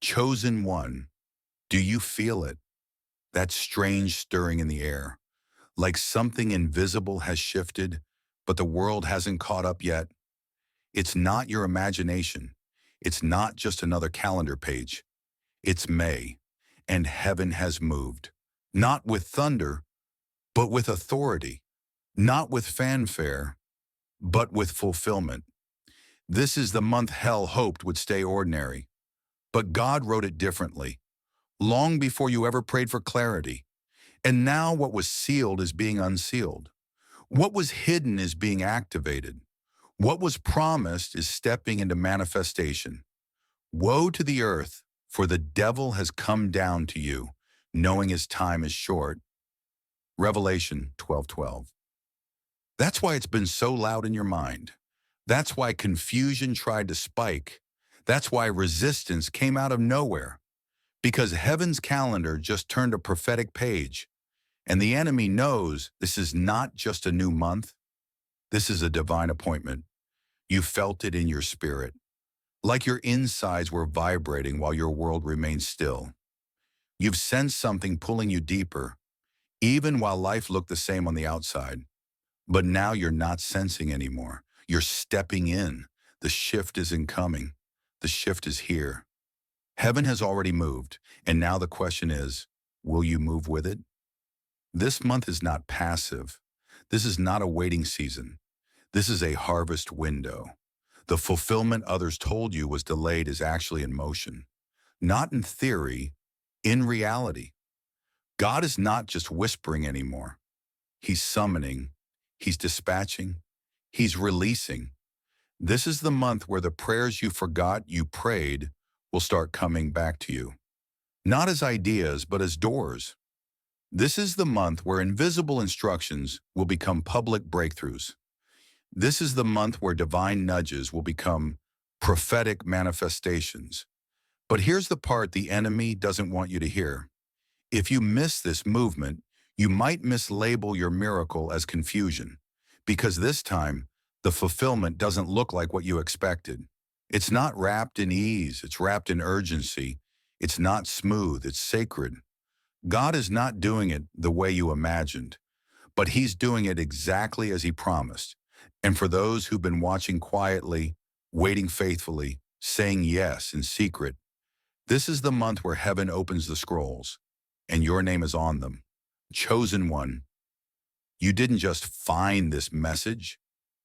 Chosen one, do you feel it? That strange stirring in the air, like something invisible has shifted, but the world hasn't caught up yet. It's not your imagination. It's not just another calendar page. It's May, and heaven has moved. Not with thunder, but with authority. Not with fanfare, but with fulfillment. This is the month hell hoped would stay ordinary. But God wrote it differently, long before you ever prayed for clarity. And now what was sealed is being unsealed. What was hidden is being activated. What was promised is stepping into manifestation. Woe to the earth, for the devil has come down to you, knowing his time is short. Revelation 12:12. That's why it's been so loud in your mind. That's why confusion tried to spike. That's why resistance came out of nowhere. Because heaven's calendar just turned a prophetic page. And the enemy knows this is not just a new month. This is a divine appointment. You felt it in your spirit, like your insides were vibrating while your world remained still. You've sensed something pulling you deeper, even while life looked the same on the outside. But now you're not sensing anymore. You're stepping in. The shift isn't coming. The shift is here. Heaven has already moved, and now the question is, will you move with it? This month is not passive. This is not a waiting season. This is a harvest window. The fulfillment others told you was delayed is actually in motion. Not in theory, in reality. God is not just whispering anymore. He's summoning. He's dispatching. He's releasing. This is the month where the prayers you forgot you prayed will start coming back to you. Not as ideas, but as doors. This is the month where invisible instructions will become public breakthroughs. This is the month where divine nudges will become prophetic manifestations. But here's the part the enemy doesn't want you to hear. If you miss this movement, you might mislabel your miracle as confusion, because this time, the fulfillment doesn't look like what you expected. It's not wrapped in ease, it's wrapped in urgency. It's not smooth, it's sacred. God is not doing it the way you imagined, but He's doing it exactly as He promised. And for those who've been watching quietly, waiting faithfully, saying yes in secret, this is the month where heaven opens the scrolls, and your name is on them. Chosen one. You didn't just find this message,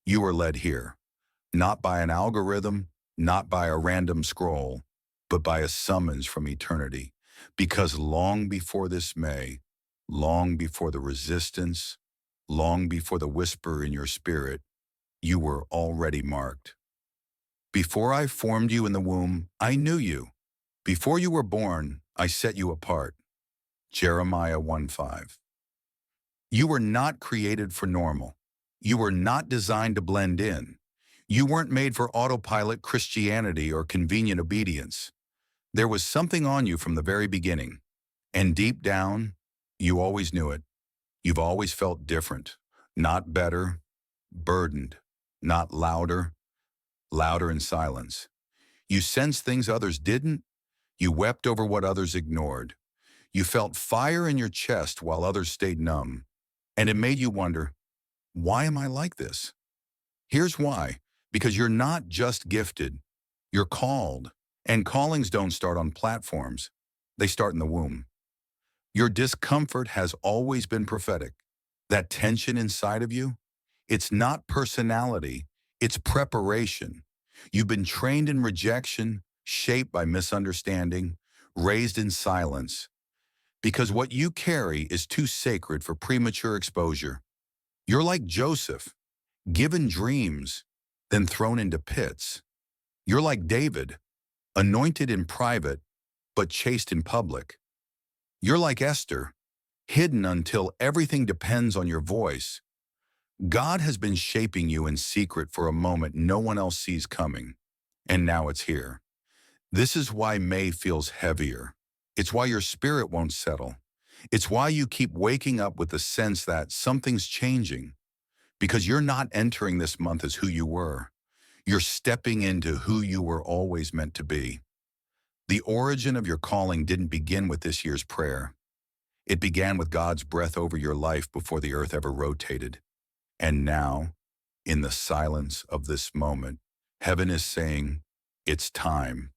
you were led here. Not by an algorithm, not by a random scroll, but by a summons from eternity. Because long before this May, long before the resistance, long before the whisper in your spirit, you were already marked. Before I formed you in the womb, I knew you. Before you were born, I set you apart. Jeremiah 1:5. You were not created for normal. You were not designed to blend in. You weren't made for autopilot Christianity or convenient obedience. There was something on you from the very beginning. And deep down, you always knew it. You've always felt different, not better, burdened, not louder, louder in silence. You sensed things others didn't. You wept over what others ignored. You felt fire in your chest while others stayed numb. And it made you wonder, why am I like this? Here's why. Because you're not just gifted, you're called. And callings don't start on platforms. They start in the womb. Your discomfort has always been prophetic. That tension inside of you, it's not personality, it's preparation. You've been trained in rejection, shaped by misunderstanding, raised in silence. Because what you carry is too sacred for premature exposure. You're like Joseph, given dreams, then thrown into pits. You're like David, anointed in private, but chaste in public. You're like Esther, hidden until everything depends on your voice. God has been shaping you in secret for a moment no one else sees coming, and now it's here. This is why May feels heavier. It's why your spirit won't settle. It's why you keep waking up with the sense that something's changing, because you're not entering this month as who you were. You're stepping into who you were always meant to be. The origin of your calling didn't begin with this year's prayer. It began with God's breath over your life before the earth ever rotated. And now, in the silence of this moment, heaven is saying, it's time.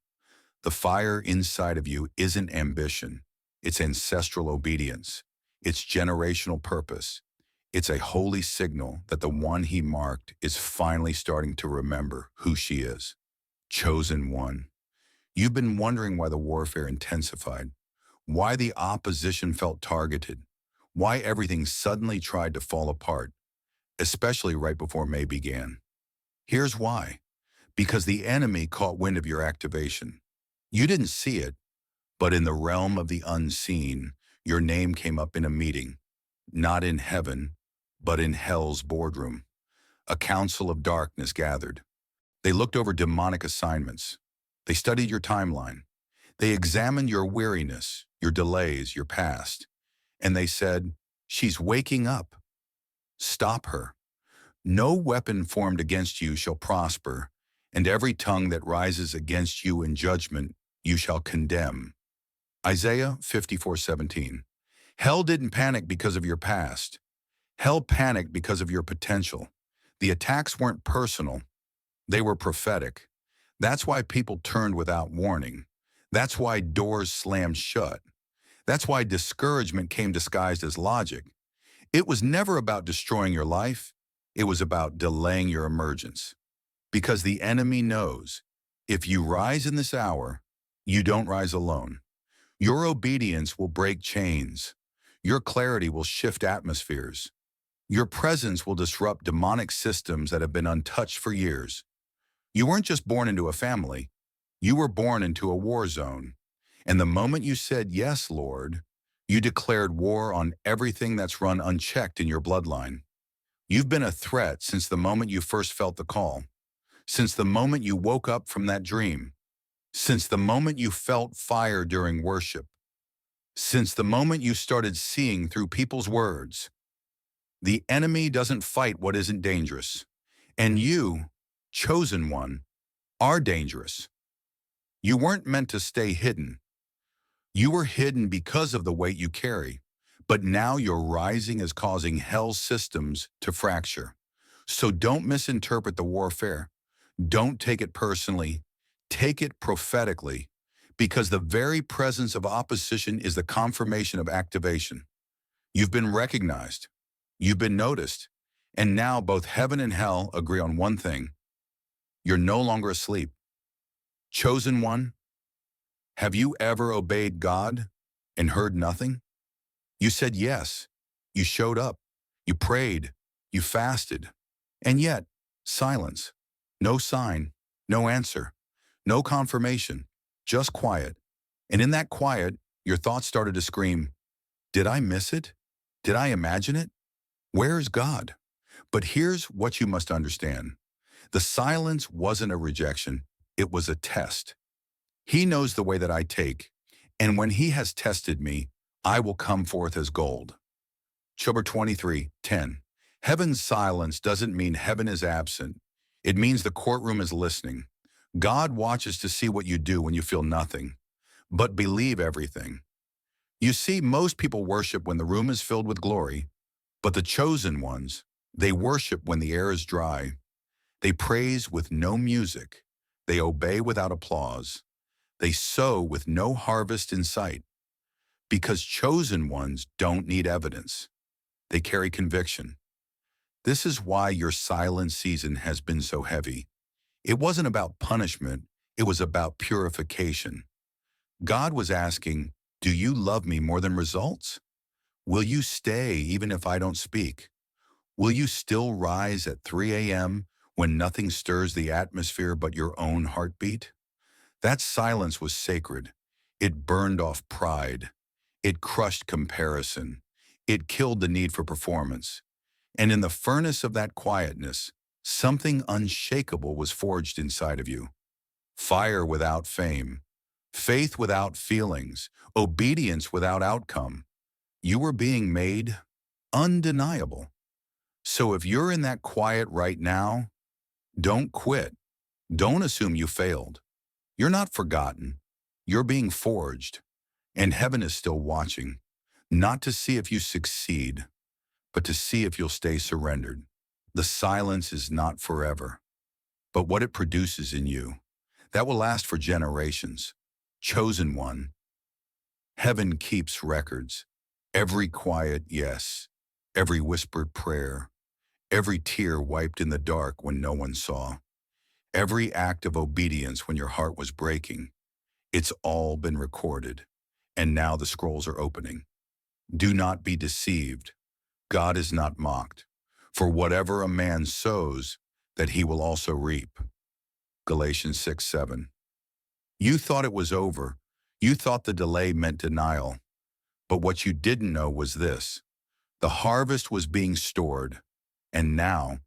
The fire inside of you isn't ambition. It's ancestral obedience. It's generational purpose. It's a holy signal that the one he marked is finally starting to remember who she is. Chosen one. You've been wondering why the warfare intensified, why the opposition felt targeted, why everything suddenly tried to fall apart, especially right before May began. Here's why. Because the enemy caught wind of your activation. You didn't see it, but in the realm of the unseen, your name came up in a meeting, not in heaven, but in hell's boardroom. A council of darkness gathered. They looked over demonic assignments. They studied your timeline. They examined your weariness, your delays, your past. And they said, she's waking up. Stop her. No weapon formed against you shall prosper, and every tongue that rises against you in judgment you shall condemn. Isaiah 54:17. Hell didn't panic because of your past. Hell panicked because of your potential. The attacks weren't personal. They were prophetic. That's why people turned without warning. That's why doors slammed shut. That's why discouragement came disguised as logic. It was never about destroying your life. It was about delaying your emergence. Because the enemy knows, if you rise in this hour, you don't rise alone. Your obedience will break chains. Your clarity will shift atmospheres. Your presence will disrupt demonic systems that have been untouched for years. You weren't just born into a family. You were born into a war zone. And the moment you said, yes, Lord, you declared war on everything that's run unchecked in your bloodline. You've been a threat since the moment you first felt the call, since the moment you woke up from that dream, since the moment you felt fire during worship, since the moment you started seeing through people's words. The enemy doesn't fight what isn't dangerous. And you, chosen one, are dangerous. You weren't meant to stay hidden. You were hidden because of the weight you carry. But now your rising is causing hell's systems to fracture. So don't misinterpret the warfare. Don't take it personally. Take it prophetically, because the very presence of opposition is the confirmation of activation. You've been recognized. You've been noticed. And now both heaven and hell agree on one thing. You're no longer asleep. Chosen one, have you ever obeyed God and heard nothing? You said yes. You showed up. You prayed. You fasted. And yet, silence. No sign. No answer. No confirmation. Just quiet. And in that quiet, your thoughts started to scream, did I miss it? Did I imagine it? Where is God? But here's what you must understand. The silence wasn't a rejection. It was a test. He knows the way that I take, and when he has tested me, I will come forth as gold. Job 23:10. Heaven's silence doesn't mean heaven is absent. It means the courtroom is listening. God watches to see what you do when you feel nothing, but believe everything. You see, most people worship when the room is filled with glory, but the chosen ones, they worship when the air is dry. They praise with no music. They obey without applause. They sow with no harvest in sight. Because chosen ones don't need evidence. They carry conviction. This is why your silent season has been so heavy. It wasn't about punishment. It was about purification. God was asking, do you love me more than results? Will you stay even if I don't speak? Will you still rise at 3 a.m. when nothing stirs the atmosphere but your own heartbeat? That silence was sacred. It burned off pride. It crushed comparison. It killed the need for performance. And in the furnace of that quietness, something unshakable was forged inside of you. Fire without fame, faith without feelings, obedience without outcome. You were being made undeniable. So if you're in that quiet right now, don't quit. Don't assume you failed. You're not forgotten. You're being forged, and heaven is still watching, not to see if you succeed, but to see if you'll stay surrendered. The silence is not forever, but what it produces in you, that will last for generations. Chosen one, heaven keeps records. Every quiet yes, every whispered prayer, every tear wiped in the dark when no one saw, every act of obedience when your heart was breaking. It's all been recorded, and now the scrolls are opening. Do not be deceived. God is not mocked. For whatever a man sows, that he will also reap. Galatians 6:7. You thought it was over. You thought the delay meant denial. But what you didn't know was this. The harvest was being stored, and now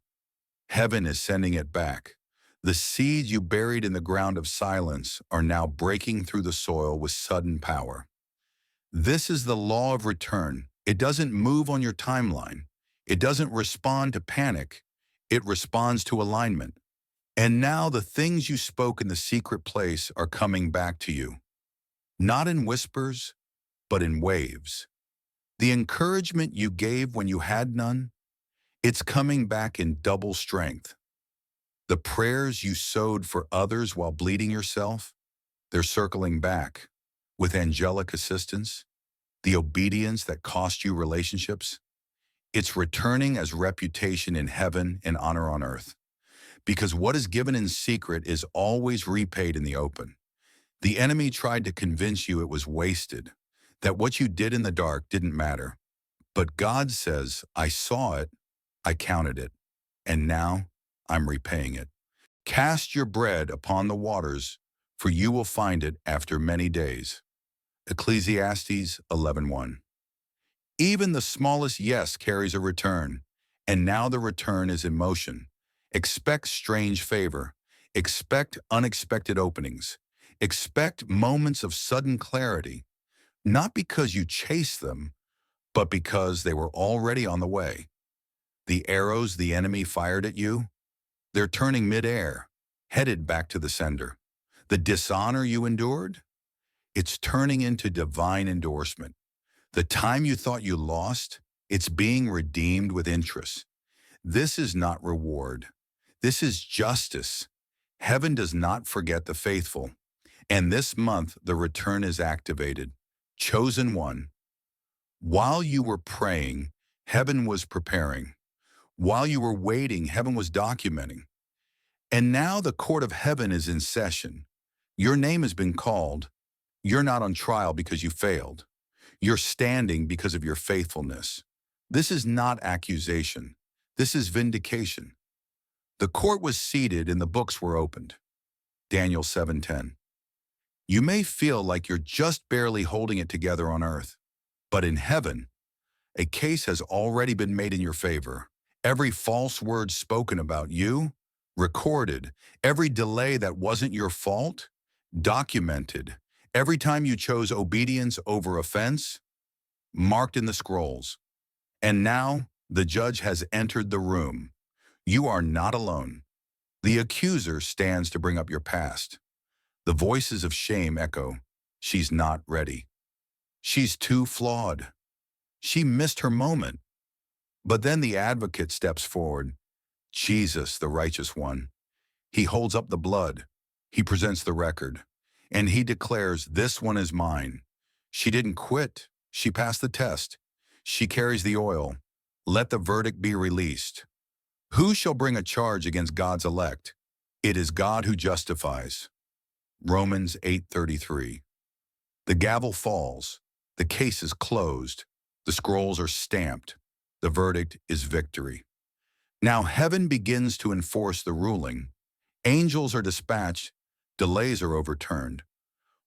heaven is sending it back. The seeds you buried in the ground of silence are now breaking through the soil with sudden power. This is the law of return. It doesn't move on your timeline. It doesn't respond to panic. It responds to alignment. And now the things you spoke in the secret place are coming back to you, not in whispers, but in waves. The encouragement you gave when you had none, it's coming back in double strength. The prayers you sowed for others while bleeding yourself, they're circling back with angelic assistance. The obedience that cost you relationships, it's returning as reputation in heaven and honor on earth. Because what is given in secret is always repaid in the open. The enemy tried to convince you it was wasted, that what you did in the dark didn't matter. But God says, I saw it, I counted it, and now I'm repaying it. Cast your bread upon the waters, for you will find it after many days. Ecclesiastes 11:1. Even the smallest yes carries a return, and now the return is in motion. Expect strange favor. Expect unexpected openings. Expect moments of sudden clarity, not because you chased them, but because they were already on the way. The arrows the enemy fired at you, they're turning midair, headed back to the sender. The dishonor you endured, it's turning into divine endorsement. The time you thought you lost, it's being redeemed with interest. This is not reward. This is justice. Heaven does not forget the faithful. And this month, the return is activated. Chosen one. While you were praying, heaven was preparing. While you were waiting, heaven was documenting. And now the court of heaven is in session. Your name has been called. You're not on trial because you failed. You're standing because of your faithfulness. This is not accusation. This is vindication. The court was seated and the books were opened. Daniel 7:10. You may feel like you're just barely holding it together on earth, but in heaven, a case has already been made in your favor. Every false word spoken about you, recorded. Every delay that wasn't your fault, documented. Every time you chose obedience over offense, marked in the scrolls. And now the judge has entered the room. You are not alone. The accuser stands to bring up your past. The voices of shame echo, she's not ready. She's too flawed. She missed her moment. But then the advocate steps forward. Jesus, the righteous one. He holds up the blood. He presents the record. And he declares, this one is mine. She didn't quit. She passed the test. She carries the oil. Let the verdict be released. Who shall bring a charge against God's elect? It is God who justifies. Romans 8:33. The gavel falls. The case is closed. The scrolls are stamped. The verdict is victory. Now heaven begins to enforce the ruling. Angels are dispatched. Delays are overturned.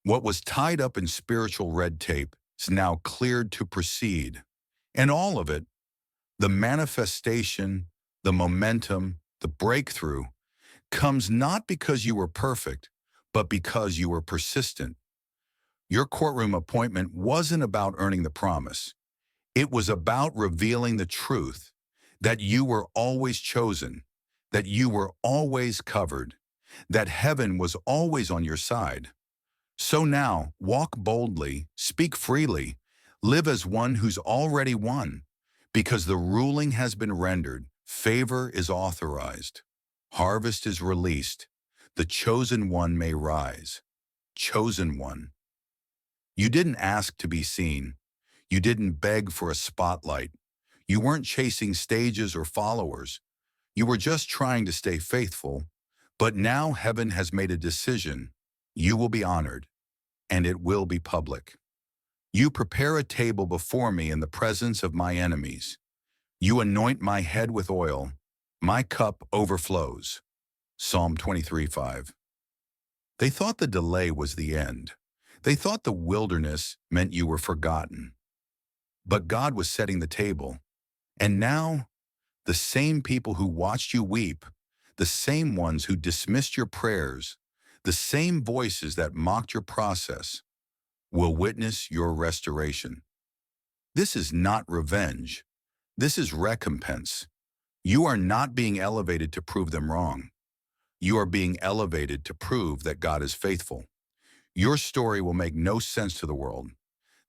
What was tied up in spiritual red tape is now cleared to proceed. And all of it, the manifestation, the momentum, the breakthrough, comes not because you were perfect, but because you were persistent. Your courtroom appointment wasn't about earning the promise. It was about revealing the truth, that you were always chosen, that you were always covered, that heaven was always on your side. So now, walk boldly, speak freely, live as one who's already won, because the ruling has been rendered, favor is authorized, harvest is released, the chosen one may rise. Chosen one. You didn't ask to be seen. You didn't beg for a spotlight. You weren't chasing stages or followers. You were just trying to stay faithful. But now heaven has made a decision. You will be honored, and it will be public. You prepare a table before me in the presence of my enemies. You anoint my head with oil. My cup overflows. Psalm 23:5. They thought the delay was the end. They thought the wilderness meant you were forgotten. But God was setting the table. And now, the same people who watched you weep, the same ones who dismissed your prayers, the same voices that mocked your process, will witness your restoration. This is not revenge. This is recompense. You are not being elevated to prove them wrong. You are being elevated to prove that God is faithful. Your story will make no sense to the world.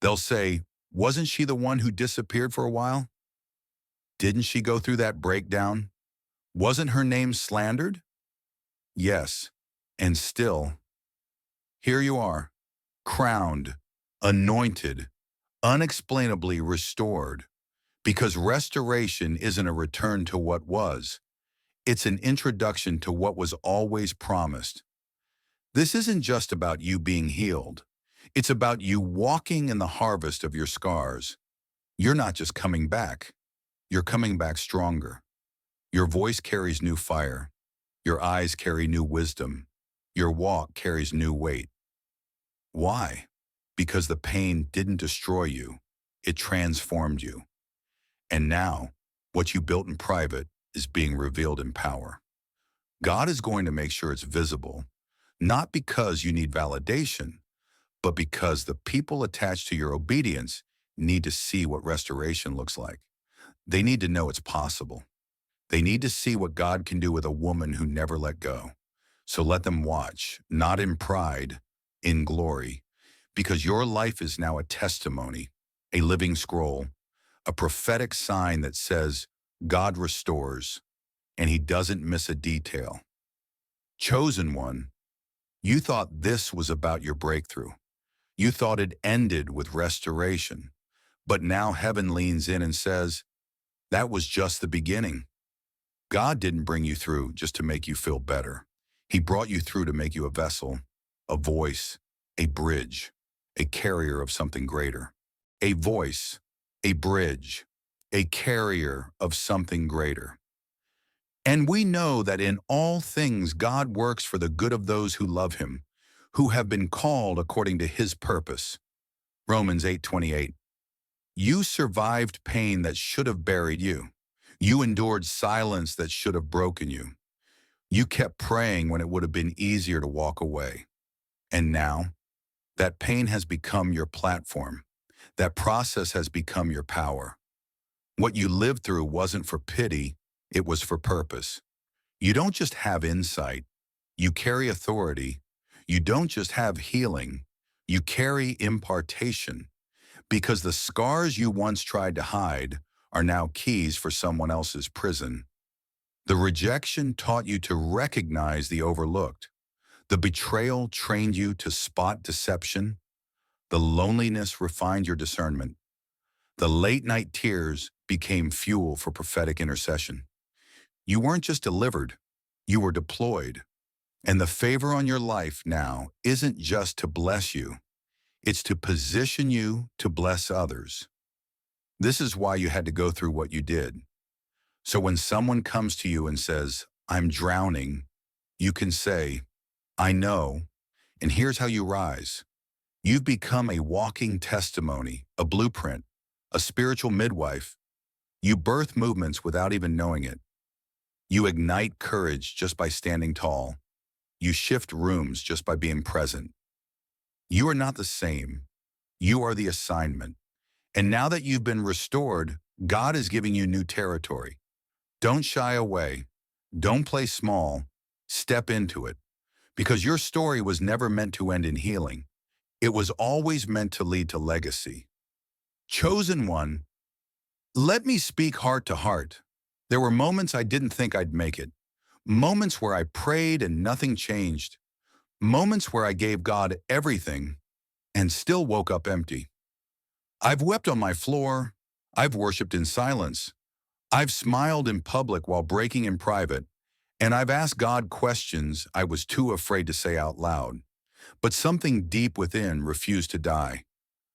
They'll say, wasn't she the one who disappeared for a while? Didn't she go through that breakdown? Wasn't her name slandered? Yes. And still, here you are, crowned, anointed, unexplainably restored. Because restoration isn't a return to what was. It's an introduction to what was always promised. This isn't just about you being healed. It's about you walking in the harvest of your scars. You're not just coming back. You're coming back stronger. Your voice carries new fire. Your eyes carry new wisdom. Your walk carries new weight. Why? Because the pain didn't destroy you. It transformed you. And now, what you built in private is being revealed in power. God is going to make sure it's visible, not because you need validation, but because the people attached to your obedience need to see what restoration looks like. They need to know it's possible. They need to see what God can do with a woman who never let go. So let them watch, not in pride, in glory, because your life is now a testimony, a living scroll, a prophetic sign that says God restores, and he doesn't miss a detail. Chosen one, you thought this was about your breakthrough. You thought it ended with restoration. But now heaven leans in and says, that was just the beginning. God didn't bring you through just to make you feel better. He brought you through to make you a vessel, a voice, a bridge, a carrier of something greater. A voice, a bridge, a carrier of something greater. And we know that in all things God works for the good of those who love him, who have been called according to his purpose. Romans 8:28. You survived pain that should have buried you. You endured silence that should have broken you. You kept praying when it would have been easier to walk away. And now, that pain has become your platform. That process has become your power. What you lived through wasn't for pity, it was for purpose. You don't just have insight, you carry authority. You don't just have healing, you carry impartation. Because the scars you once tried to hide are now keys for someone else's prison. The rejection taught you to recognize the overlooked. The betrayal trained you to spot deception. The loneliness refined your discernment. The late-night tears became fuel for prophetic intercession. You weren't just delivered, you were deployed. And the favor on your life now isn't just to bless you, it's to position you to bless others. This is why you had to go through what you did. So when someone comes to you and says, I'm drowning, you can say, I know, and here's how you rise. You've become a walking testimony, a blueprint, a spiritual midwife. You birth movements without even knowing it. You ignite courage just by standing tall. You shift rooms just by being present. You are not the same. You are the assignment. And now that you've been restored, God is giving you new territory. Don't shy away. Don't play small. Step into it. Because your story was never meant to end in healing. It was always meant to lead to legacy. Chosen one, let me speak heart to heart. There were moments I didn't think I'd make it. Moments where I prayed and nothing changed. Moments where I gave God everything and still woke up empty. I've wept on my floor. I've worshiped in silence. I've smiled in public while breaking in private. And I've asked God questions I was too afraid to say out loud. But something deep within refused to die.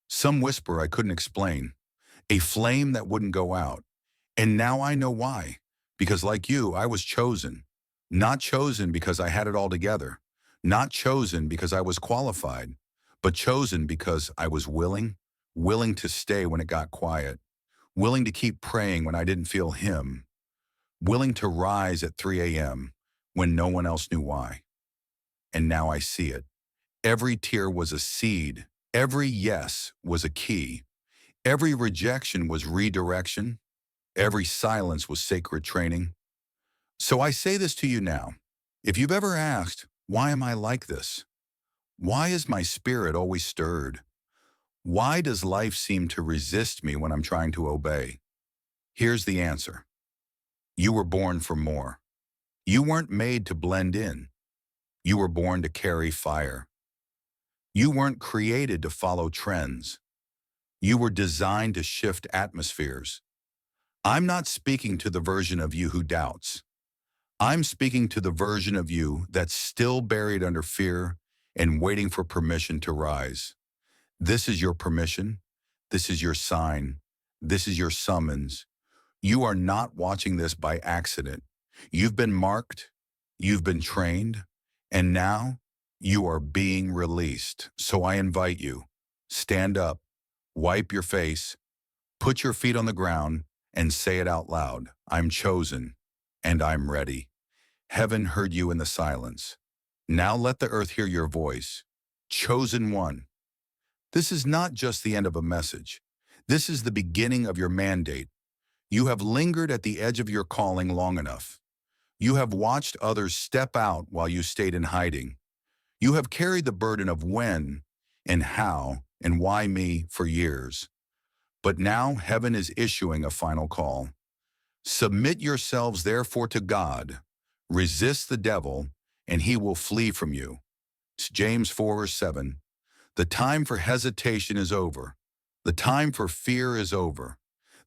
Some whisper I couldn't explain. A flame that wouldn't go out. And now I know why. Because like you, I was chosen. Not chosen because I had it all together. Not chosen because I was qualified. But chosen because I was willing to stay when it got quiet. Willing to keep praying when I didn't feel Him. Willing to rise at 3 a.m. when no one else knew why. And now I see it. Every tear was a seed. Every yes was a key. Every rejection was redirection. Every silence was sacred training. So I say this to you now. If you've ever asked, why am I like this? Why is my spirit always stirred? Why does life seem to resist me when I'm trying to obey? Here's the answer. You were born for more. You weren't made to blend in. You were born to carry fire. You weren't created to follow trends. You were designed to shift atmospheres. I'm not speaking to the version of you who doubts. I'm speaking to the version of you that's still buried under fear and waiting for permission to rise. This is your permission. This is your sign. This is your summons. You are not watching this by accident. You've been marked. You've been trained. And now you are being released. So I invite you, stand up, wipe your face, put your feet on the ground, and say it out loud. I'm chosen, and I'm ready. Heaven heard you in the silence. Now let the earth hear your voice. Chosen one. This is not just the end of a message. This is the beginning of your mandate. You have lingered at the edge of your calling long enough. You have watched others step out while you stayed in hiding. You have carried the burden of when and how and why me for years. But now heaven is issuing a final call. Submit yourselves therefore to God. Resist the devil, and he will flee from you. It's James 4:7. The time for hesitation is over. The time for fear is over.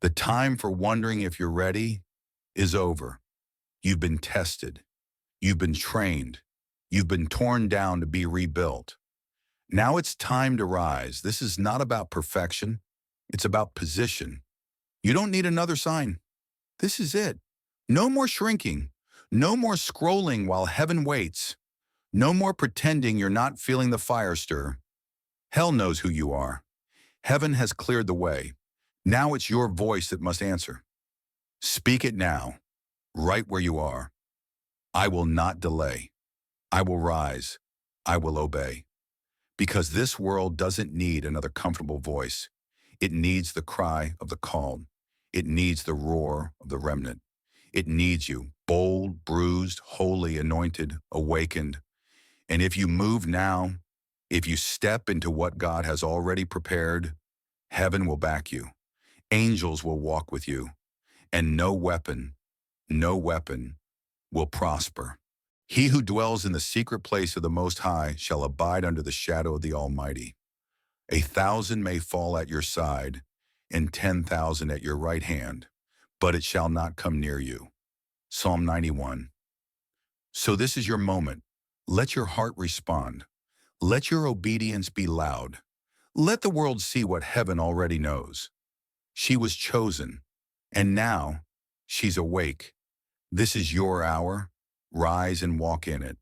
The time for wondering if you're ready is over. You've been tested. You've been trained. You've been torn down to be rebuilt. Now it's time to rise. This is not about perfection. It's about position. You don't need another sign. This is it. No more shrinking. No more scrolling while heaven waits. No more pretending you're not feeling the fire stir. Hell knows who you are. Heaven has cleared the way. Now it's your voice that must answer. Speak it now, right where you are. I will not delay. I will rise. I will obey. Because this world doesn't need another comfortable voice. It needs the cry of the called. It needs the roar of the remnant. It needs you, bold, bruised, holy, anointed, awakened. And if you move now, if you step into what God has already prepared, heaven will back you. Angels will walk with you. And no weapon will prosper. He who dwells in the secret place of the Most High shall abide under the shadow of the Almighty. 1,000 may fall at your side, and 10,000 at your right hand, but it shall not come near you. Psalm 91. So this is your moment. Let your heart respond. Let your obedience be loud. Let the world see what heaven already knows. She was chosen, and now she's awake. This is your hour. Rise and walk in it.